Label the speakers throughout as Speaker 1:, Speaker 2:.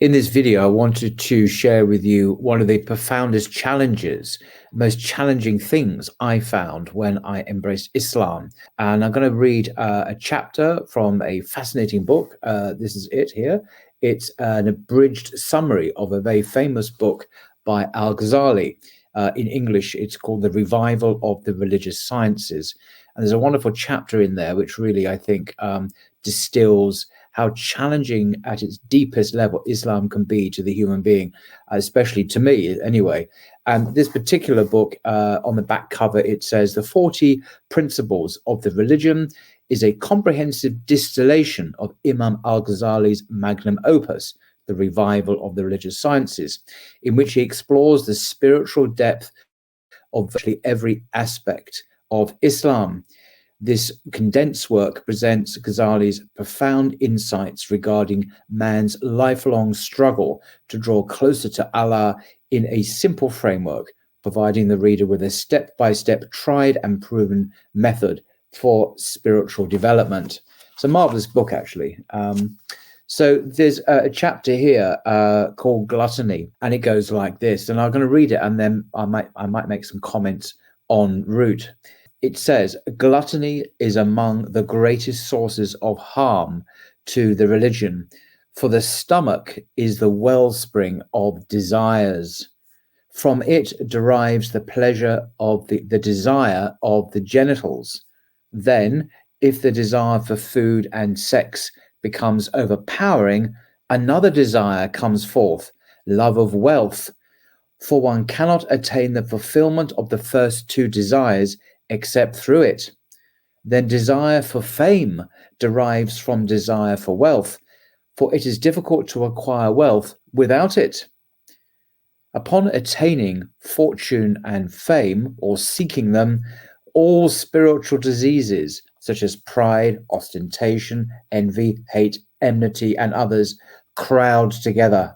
Speaker 1: In this video, I wanted to share with you one of the profoundest challenges, most challenging things I found when I embraced Islam. And I'm going to read a chapter from a fascinating book. This is it here. It's an abridged summary of a very famous book by Al-Ghazali. In English, it's called The Revival of the Religious Sciences. And there's a wonderful chapter in there which really, I think, distills how challenging at its deepest level Islam can be to the human being, especially to me anyway. And this particular book, on the back cover, it says the 40 Principles of the Religion is a comprehensive distillation of Imam Al-Ghazali's magnum opus, The Revival of the Religious Sciences, in which he explores the spiritual depth of virtually every aspect of Islam. This condensed work presents Ghazali's profound insights regarding man's lifelong struggle to draw closer to Allah in a simple framework, providing the reader with a step-by-step, tried and proven method for spiritual development. It's a marvelous book, actually. So there's a chapter here called Gluttony, and it goes like this. And I'm going to read it, and then I might make some comments en route. It says, gluttony is among the greatest sources of harm to the religion, for the stomach is the wellspring of desires. From it derives the pleasure of the desire of the genitals. Then, if the desire for food and sex becomes overpowering, another desire comes forth, love of wealth. For one cannot attain the fulfillment of the first two desires except through it. Then desire for fame derives from desire for wealth, for it is difficult to acquire wealth without it. Upon attaining fortune and fame, or seeking them, all spiritual diseases such as pride, ostentation, envy, hate, enmity, and others crowd together.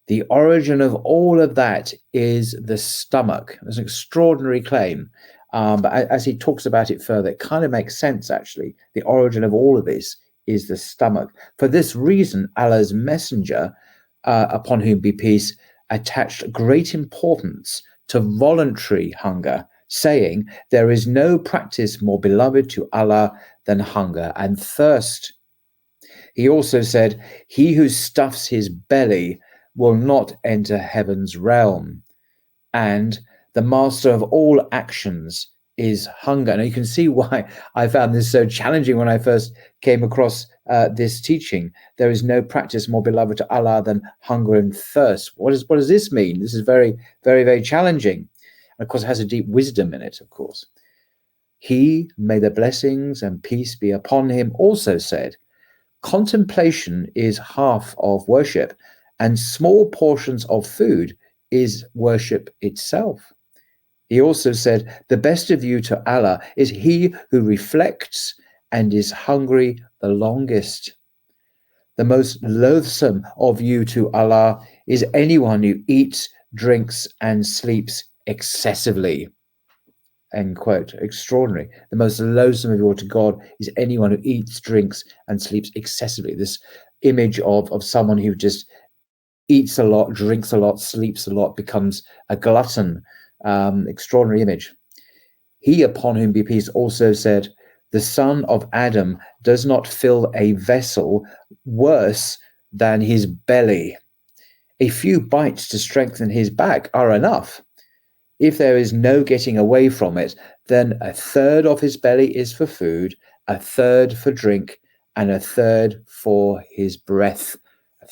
Speaker 1: The origin of all of that is the stomach. That's an extraordinary claim. But as he talks about it further, it kind of makes sense, actually. The origin of all of this is the stomach. For this reason, Allah's messenger, upon whom be peace, attached great importance to voluntary hunger, saying, there is no practice more beloved to Allah than hunger and thirst. He also said, he who stuffs his belly will not enter heaven's realm. And the master of all actions is hunger. Now you can see why I found this so challenging when I first came across this teaching. There is no practice more beloved to Allah than hunger and thirst. What does this mean? This is very, very, very challenging. And of course, it has a deep wisdom in it, of course. He, may the blessings and peace be upon him, also said, contemplation is half of worship, and small portions of food is worship itself. He also said, the best of you to Allah is he who reflects and is hungry the longest. The most loathsome of you to Allah is anyone who eats, drinks, and sleeps excessively. End quote. Extraordinary. The most loathsome of you to God is anyone who eats, drinks, and sleeps excessively. This image of someone who just eats a lot, drinks a lot, sleeps a lot, becomes a glutton. Extraordinary image. He, upon whom be peace, also said, the son of Adam does not fill a vessel worse than his belly. A few bites to strengthen his back are enough. If there is no getting away from it, then a third of his belly is for food, a third for drink, and a third for his breath. A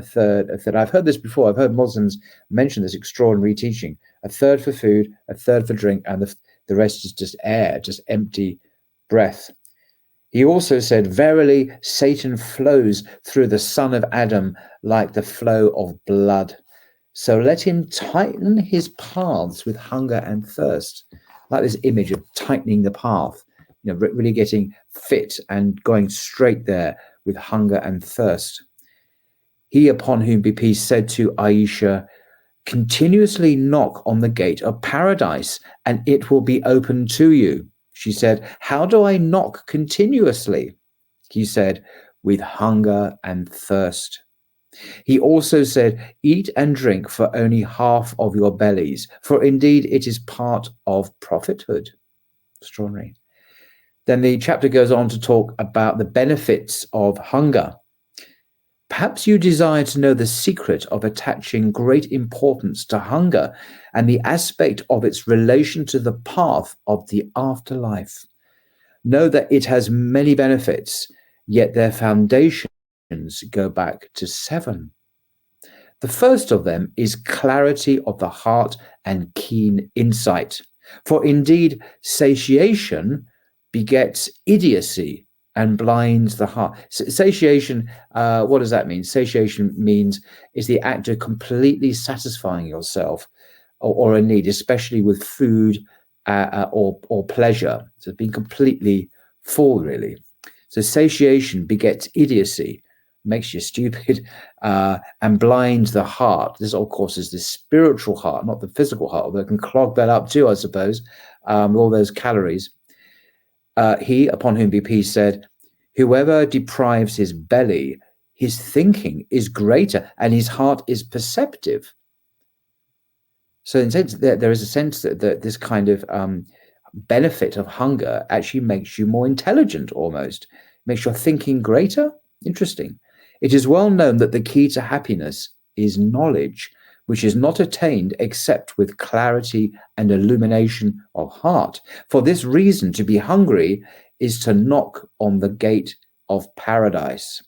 Speaker 1: third. I've heard this before. I've heard Muslims mention this extraordinary teaching. A third for food, a third for drink, and the rest is just air, just empty breath. He also said, verily, Satan flows through the son of Adam like the flow of blood. So let him tighten his paths with hunger and thirst. Like this image of tightening the path, really getting fit and going straight there with hunger and thirst. He, upon whom be peace, said to Aisha, continuously knock on the gate of paradise and it will be open to you. She said, how do I knock continuously? He said, with hunger and thirst. He also said, "Eat and drink for only half of your bellies, for indeed it is part of prophethood." Extraordinary. Then the chapter goes on to talk about the benefits of hunger. Perhaps you desire to know the secret of attaching great importance to hunger and the aspect of its relation to the path of the afterlife. Know that it has many benefits, yet their foundations go back to 7. The first of them is clarity of the heart and keen insight. For indeed, satiation begets idiocy and blinds the heart. Satiation, what does that mean? Satiation means is the act of completely satisfying yourself or a need, especially with food or pleasure. So being completely full, really. So satiation begets idiocy, makes you stupid, and blinds the heart. This, of course, is the spiritual heart, not the physical heart, although it can clog that up too, I suppose, with all those calories. He, upon whom be peace, said, "Whoever deprives his belly, his thinking is greater, and his heart is perceptive." So in a sense, there is a sense that this kind of benefit of hunger actually makes you more intelligent, almost makes your thinking greater. Interesting. It is well known that the key to happiness is knowledge, which is not attained except with clarity and illumination of heart. For this reason, to be hungry is to knock on the gate of paradise.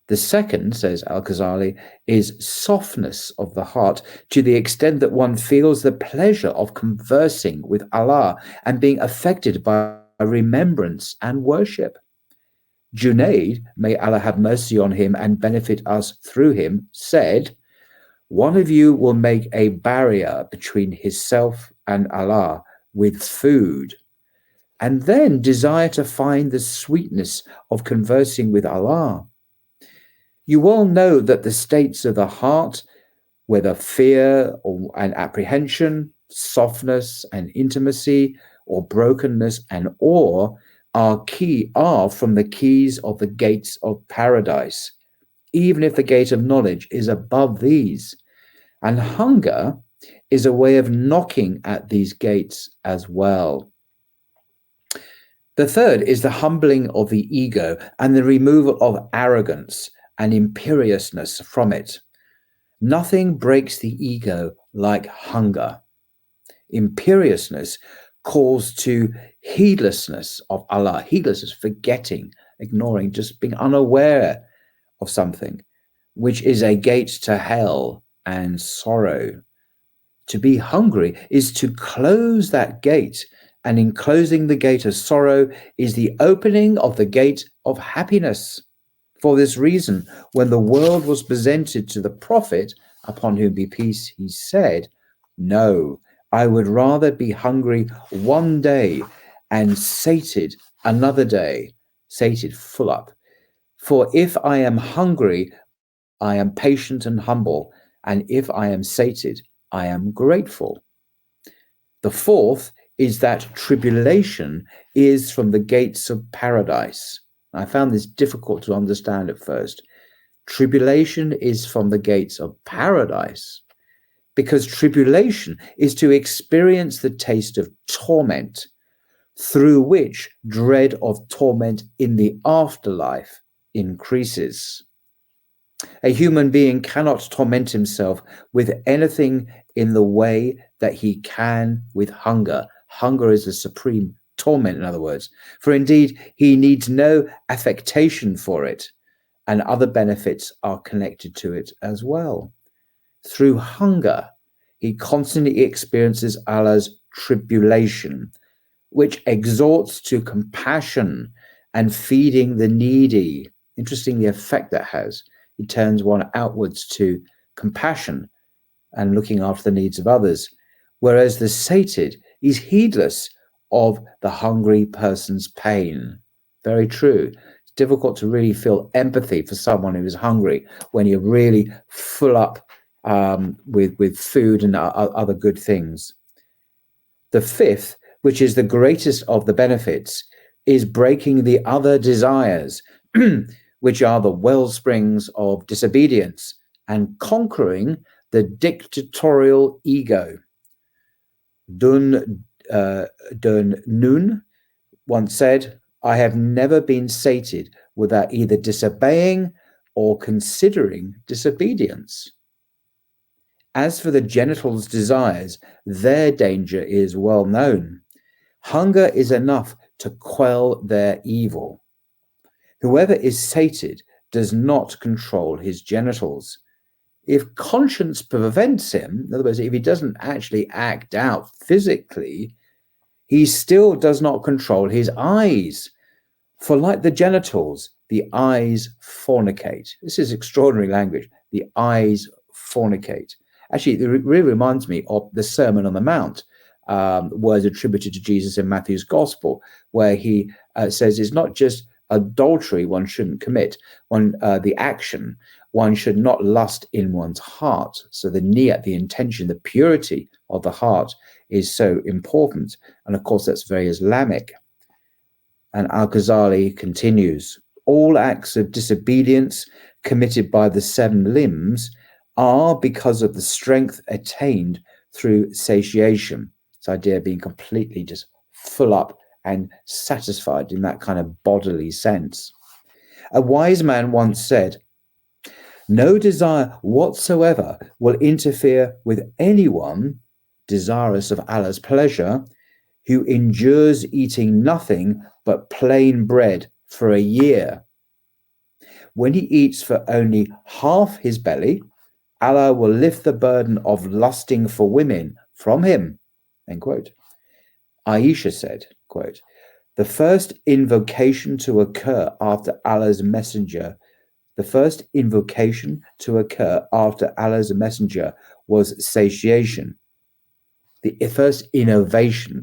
Speaker 1: The second, says Al-Ghazali, is softness of the heart, to the extent that one feels the pleasure of conversing with Allah and being affected by remembrance and worship. Junaid, may Allah have mercy on him and benefit us through him, said, "One of you will make a barrier between himself and Allah with food, and then desire to find the sweetness of conversing with Allah. You all know that the states of the heart, whether fear and apprehension, softness and intimacy, or brokenness and awe, are from the keys of the gates of paradise, even if the gate of knowledge is above these. And hunger is a way of knocking at these gates as well." The third is the humbling of the ego and the removal of arrogance and imperiousness from it. Nothing breaks the ego like hunger. Imperiousness calls to heedlessness of Allah, heedlessness, forgetting, ignoring, just being unaware of something, which is a gate to hell and sorrow. To be hungry is to close that gate, and in closing the gate of sorrow is the opening of the gate of happiness. For this reason, when the world was presented to the prophet, upon whom be peace, he said, "No, I would rather be hungry one day and sated another day," sated, full up. "For if I am hungry, I am patient and humble, and if I am sated, I am grateful." The fourth is that tribulation is from the gates of paradise. I found this difficult to understand at first. Tribulation is from the gates of paradise, because tribulation is to experience the taste of torment, through which dread of torment in the afterlife increases. A human being cannot torment himself with anything in the way that he can with hunger. Hunger is the supreme torment, in other words, for indeed he needs no affectation for it, and other benefits are connected to it as well. Through hunger, he constantly experiences Allah's tribulation, which exhorts to compassion and feeding the needy. Interesting, the effect that has. It turns one outwards to compassion and looking after the needs of others, whereas the sated is heedless of the hungry person's pain. Very true. It's difficult to really feel empathy for someone who is hungry when you're really full up with food and other good things. The fifth, which is the greatest of the benefits, is breaking the other desires, which are the well springs of disobedience, and conquering the dictatorial ego. Dun Nun once said, "I have never been sated without either disobeying or considering disobedience." As for the genitals' desires, their danger is well known. Hunger is enough to quell their evil. Whoever is sated does not control his genitals. If conscience prevents him, in other words, if he doesn't actually act out physically, he still does not control his eyes. For like the genitals, the eyes fornicate. This is extraordinary language. The eyes fornicate. Actually, it really reminds me of the Sermon on the Mount, words attributed to Jesus in Matthew's Gospel, where he says it's not just adultery one shouldn't commit, the action, one should not lust in one's heart. So the niyat, the intention, the purity of the heart is so important. And of course, that's very Islamic. And Al-Ghazali continues, all acts of disobedience committed by the seven limbs are because of the strength attained through satiation. This idea of being completely just full up and satisfied in that kind of bodily sense. A wise man once said, no desire whatsoever will interfere with anyone desirous of Allah's pleasure who endures eating nothing but plain bread for a year. When he eats for only half his belly, Allah will lift the burden of lusting for women from him. End quote. Aisha said, quote, the first invocation to occur after Allah's messenger was satiation. The first innovation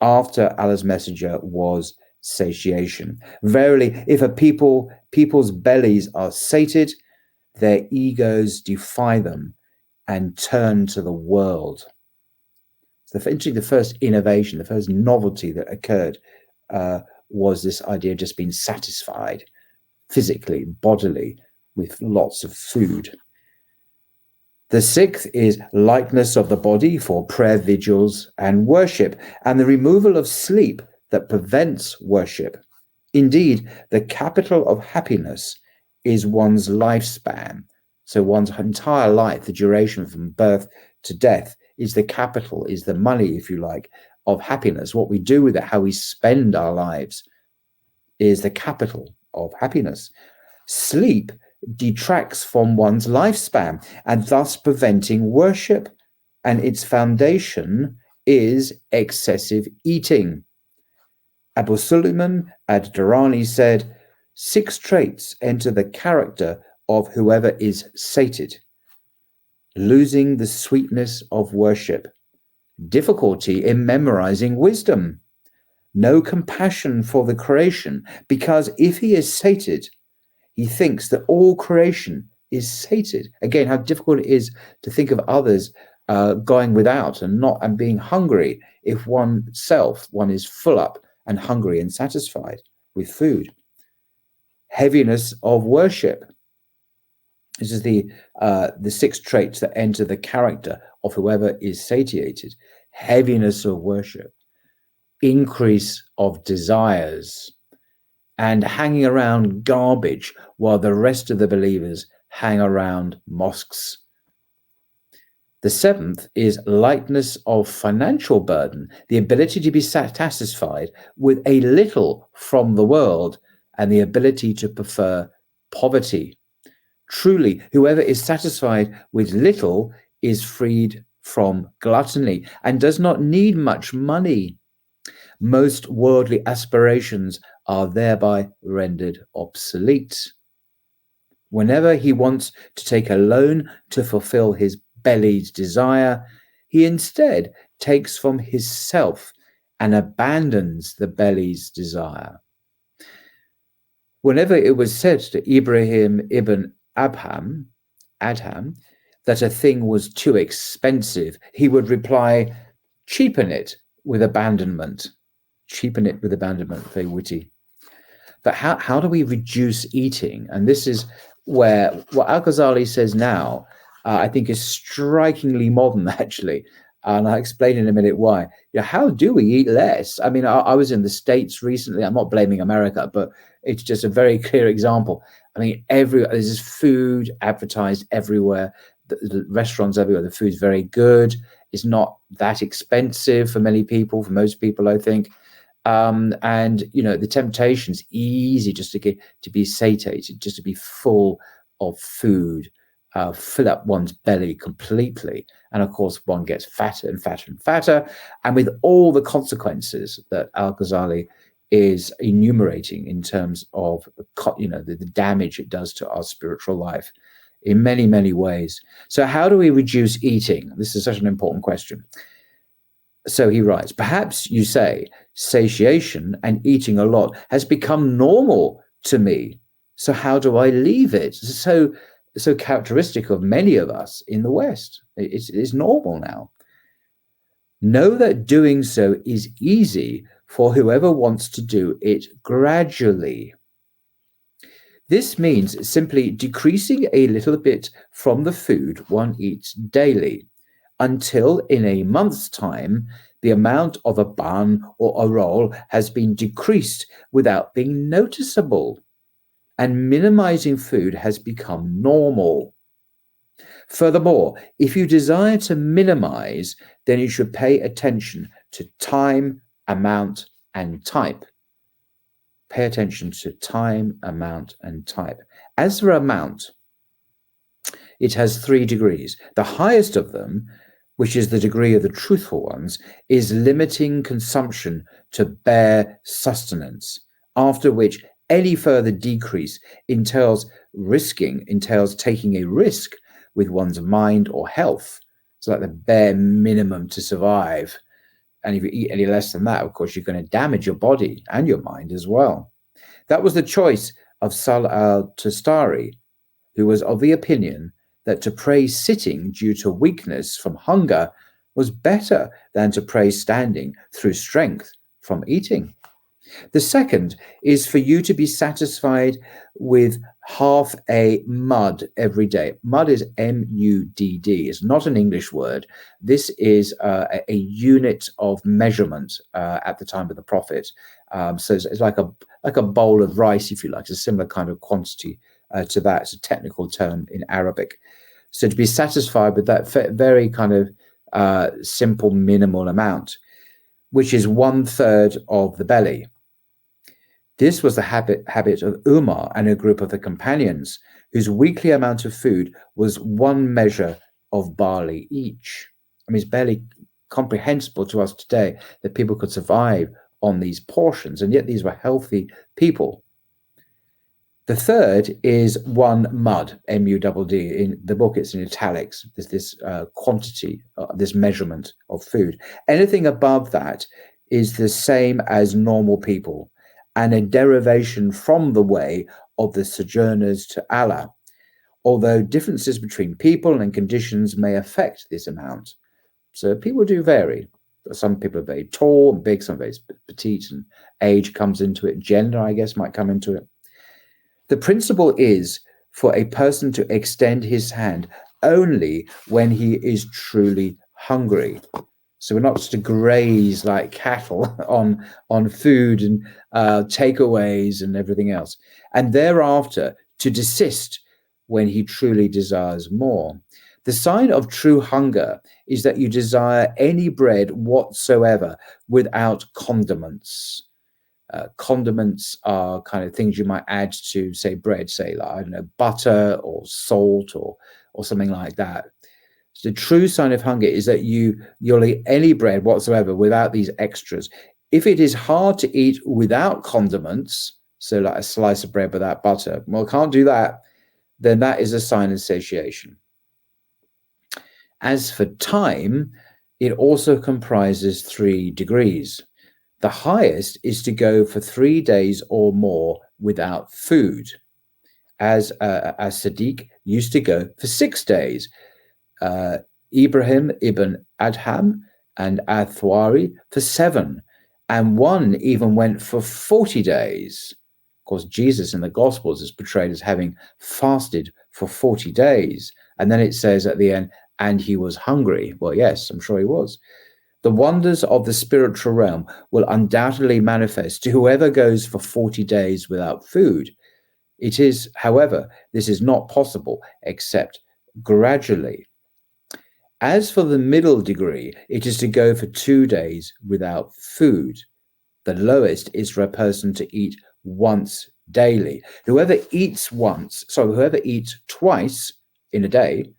Speaker 1: after Allah's messenger was satiation. Verily, if a people's bellies are sated, their egos defy them and turn to the world. So the first innovation, the first novelty that occurred was this idea of just being satisfied physically, bodily, with lots of food. The sixth is lightness of the body for prayer, vigils, and worship, and the removal of sleep that prevents worship. Indeed, the capital of happiness is one's lifespan. So one's entire life, the duration from birth to death, is the capital, is the money, if you like, of happiness. What we do with it, how we spend our lives, is the capital of happiness. Sleep detracts from one's lifespan and thus preventing worship, and its foundation is excessive eating. Abu Sulaiman ad-Durrani said, 6 traits enter the character of whoever is sated: losing the sweetness of worship, difficulty in memorizing wisdom, no compassion for the creation, because if he is sated, he thinks that all creation is sated. Again, how difficult it is to think of others going without and being hungry if one is full up and hungry and satisfied with food. Heaviness of worship. This is the 6 traits that enter the character of whoever is satiated. Heaviness of worship, increase of desires, and hanging around garbage while the rest of the believers hang around mosques. The 7th is lightness of financial burden, the ability to be satisfied with a little from the world and the ability to prefer poverty. Truly, whoever is satisfied with little is freed from gluttony and does not need much money. Most worldly aspirations are thereby rendered obsolete. Whenever he wants to take a loan to fulfill his belly's desire, he instead takes from his self and abandons the belly's desire. Whenever it was said to Ibrahim ibn Adham that a thing was too expensive, he would reply, cheapen it with abandonment. Cheapen it with abandonment, very witty. But how do we reduce eating? And this is where what Al-Ghazali says now, I think is strikingly modern, actually. And I'll explain in a minute why. Yeah, how do we eat less? I mean, I was in the States recently. I'm not blaming America, but it's just a very clear example. I mean, there's this food advertised everywhere, the restaurants everywhere. The food's very good. It's not that expensive for many people, for most people, I think. And the temptation's easy just to be satiated, just to be full of food, fill up one's belly completely, and of course one gets fatter and fatter and fatter, and with all the consequences that Al-Ghazali is enumerating in terms of the damage it does to our spiritual life in many, many ways. So how do we reduce eating? This is such an important question. So he writes, perhaps you say satiation and eating a lot has become normal to me. So how do I leave it? So characteristic of many of us in the West. It's normal now. Know that doing so is easy for whoever wants to do it gradually. This means simply decreasing a little bit from the food one eats daily, until in a month's time, the amount of a bun or a roll has been decreased without being noticeable, and minimizing food has become normal. Furthermore, if you desire to minimize, then you should pay attention to time, amount, and type. Pay attention to time, amount, and type. As for amount, it has 3 degrees. The highest of them, which is the degree of the truthful ones, is limiting consumption to bare sustenance, after which any further decrease entails taking a risk with one's mind or health. It's like the bare minimum to survive. And if you eat any less than that, of course, you're going to damage your body and your mind as well. That was the choice of Sahl al-Tustari, who was of the opinion that to pray sitting due to weakness from hunger was better than to pray standing through strength from eating. The second is for you to be satisfied with half a mud every day. Mud is M-U-D-D. It's not an English word. This is a unit of measurement at the time of the Prophet. So it's like a bowl of rice, if you like. It's a similar kind of quantity to that. It's a technical term in Arabic. So to be satisfied with that very kind of simple, minimal amount, which is 1/3 of the belly. This was the habit of Umar and a group of the companions, whose weekly amount of food was 1 measure of barley each. I mean, it's barely comprehensible to us today that people could survive on these portions, and yet these were healthy people. The third is 1 mud, M-U-D-D. In the book, it's in italics. There's this quantity, this measurement of food. Anything above that is the same as normal people, and a derivation from the way of the sojourners to Allah, although differences between people and conditions may affect this amount. So people do vary. Some people are very tall and big, some very petite, and age comes into it. Gender, I guess, might come into it. The principle is for a person to extend his hand only when he is truly hungry. So we're not just to graze like cattle on food and takeaways and everything else. And thereafter to desist when he truly desires more. The sign of true hunger is that you desire any bread whatsoever without condiments. Condiments are kind of things you might add to, say, bread, say, like, I don't know, butter or salt or something like that. So the true sign of hunger is that you'll eat any bread whatsoever without these extras. If it is hard to eat without condiments, so like a slice of bread without butter, well, can't do that, then that is a sign of satiation. As for time, it also comprises 3 degrees. The highest is to go for 3 days or more without food, as Sadiq used to go for 6 days. Ibrahim ibn Adham and Athwari for 7, and one even went for 40 days. Of course, Jesus in the Gospels is portrayed as having fasted for 40 days. And then it says at the end, and he was hungry. Well, yes, I'm sure he was. The wonders of the spiritual realm will undoubtedly manifest to whoever goes for 40 days without food. It is, however, this is not possible except gradually. As for the middle degree, it is to go for 2 days without food. The lowest is for a person to eat once daily. Whoever eats twice in a day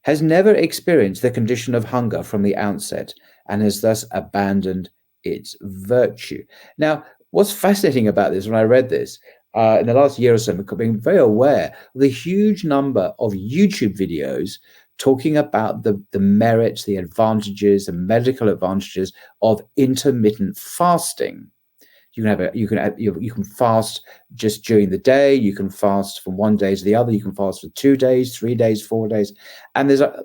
Speaker 1: has never experienced the condition of hunger from the outset and has thus abandoned its virtue. Now, what's fascinating about this, when I read this, in the last year or so, I've been very aware of the huge number of YouTube videos talking about the merits, the advantages, the medical advantages of intermittent fasting. You can fast just during the day. You can fast from one day to the other. You can fast for 2 days, 3 days, 4 days. And there's a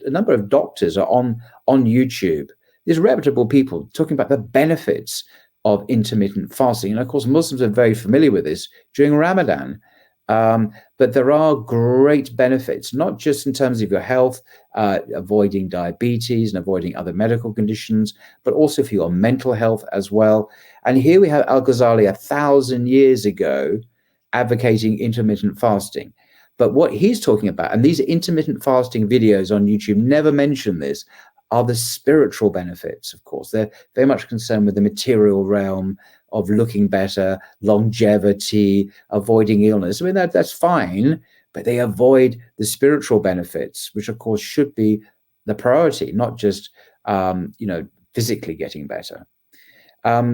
Speaker 1: number of doctors are on YouTube. There's reputable people talking about the benefits of intermittent fasting. And of course, Muslims are very familiar with this during Ramadan. But there are great benefits, not just in terms of your health, avoiding diabetes and avoiding other medical conditions, but also for your mental health as well. And here we have Al-Ghazali 1,000 years ago advocating intermittent fasting. But what he's talking about, and these intermittent fasting videos on YouTube never mention this, are the spiritual benefits, of course. They're very much concerned with the material realm of looking better, longevity, avoiding illness. I mean, that's fine, but they avoid the spiritual benefits, which, of course, should be the priority, not just, physically getting better.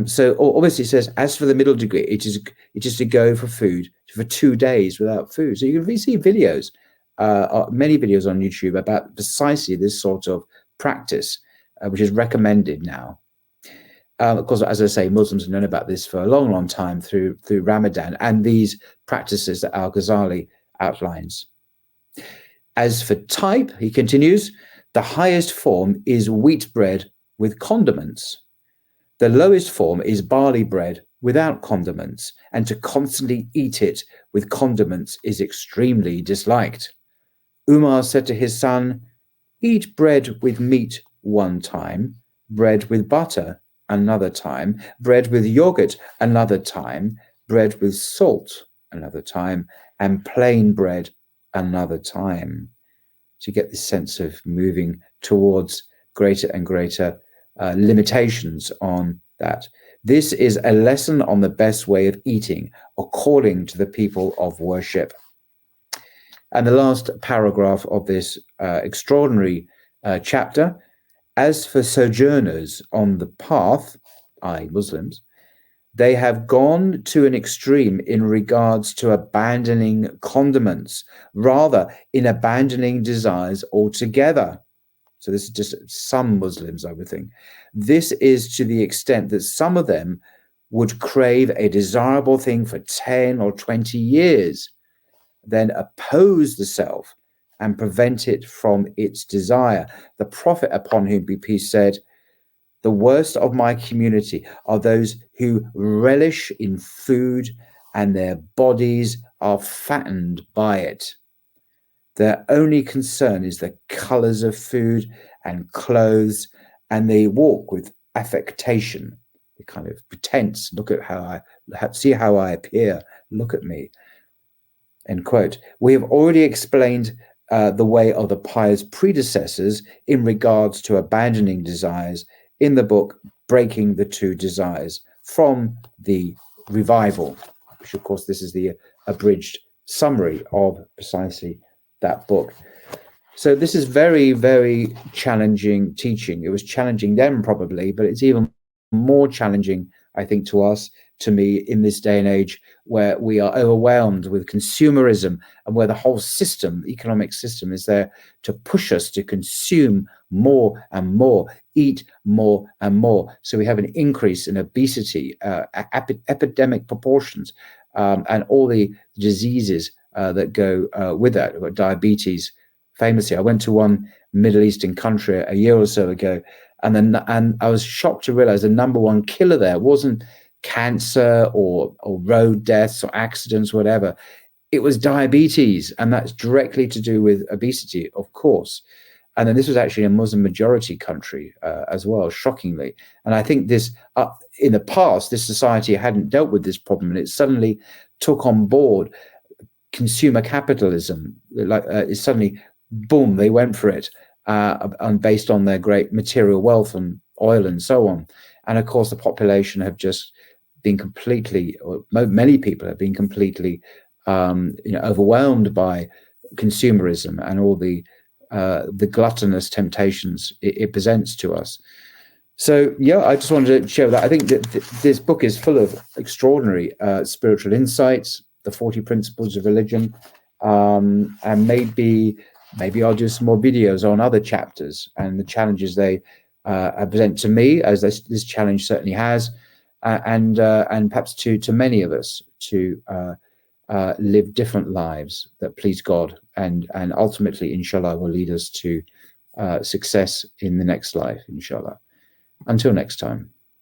Speaker 1: So obviously it says, as for the middle degree, it is to go for food for 2 days without food. So you can see videos, many videos on YouTube about precisely this sort of practice, which is recommended now. Of course, as I say, Muslims have known about this for a long, long time through Ramadan and these practices that Al-Ghazali outlines. As for type, he continues, the highest form is wheat bread with condiments. The lowest form is barley bread without condiments, and to constantly eat it with condiments is extremely disliked. Umar said to his son, eat bread with meat one time, bread with butter another time, bread with yogurt another time, bread with salt another time, and plain bread another time. To get this sense of moving towards greater and greater limitations on that. This is a lesson on the best way of eating according to the people of worship. And the last paragraph of this extraordinary chapter, as for sojourners on the path, i.e. Muslims, they have gone to an extreme in regards to abandoning condiments, rather in abandoning desires altogether. So this is just some Muslims, I would think. This is to the extent that some of them would crave a desirable thing for 10 or 20 years, then oppose the self and prevent it from its desire. The Prophet, upon whom be peace, said, the worst of my community are those who relish in food and their bodies are fattened by it. Their only concern is the colors of food and clothes, and they walk with affectation. They kind of pretense, look at see how I appear, look at me. End quote. We have already explained the way of the pious predecessors in regards to abandoning desires in the book Breaking the Two Desires from the Revival, which of course this is the abridged summary of precisely that book. So this is very, very challenging teaching. It was challenging them probably, but it's even more challenging, I think, to me in this day and age where we are overwhelmed with consumerism and where the whole system, the economic system, is there to push us to consume more and more, eat more and more. So we have an increase in obesity, epidemic proportions, and all the diseases that go with that. We've got diabetes, famously. I went to one Middle Eastern country a year or so ago, and I was shocked to realize the number one killer there wasn't cancer or road deaths or accidents, whatever. It was diabetes, and that's directly to do with obesity, of course. And then this was actually a Muslim majority country as well, shockingly. And I think this, in the past, this society hadn't dealt with this problem, and it suddenly took on board consumer capitalism. Like it suddenly, boom, they went for it, and based on their great material wealth and oil and so on. And of course, the population have just been completely, or many people have been completely, overwhelmed by consumerism and all the gluttonous temptations it presents to us. So, yeah, I just wanted to share that. I think that this book is full of extraordinary spiritual insights, the 40 Principles of Religion, and maybe I'll do some more videos on other chapters and the challenges they present to me, as this challenge certainly has, and perhaps to many of us to live different lives that please God, and ultimately, inshallah, will lead us to success in the next life, inshallah. Until next time.